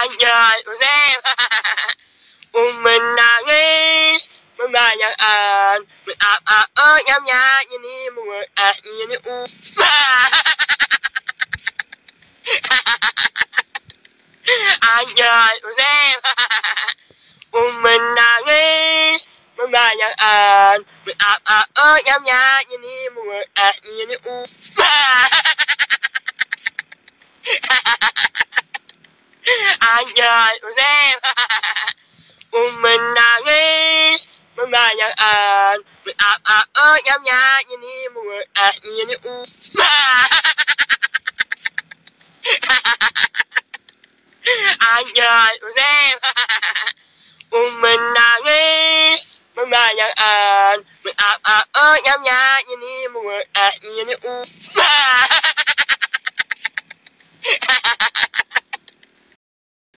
Hanya ulem menangis membayangkan yang ini muat ini hanya ulem menangis membayangkan yang ini muat ini hanya ulem menangis membayangkan yang ini muat ini hanya ulem menangis membayangkan yang ini muat ini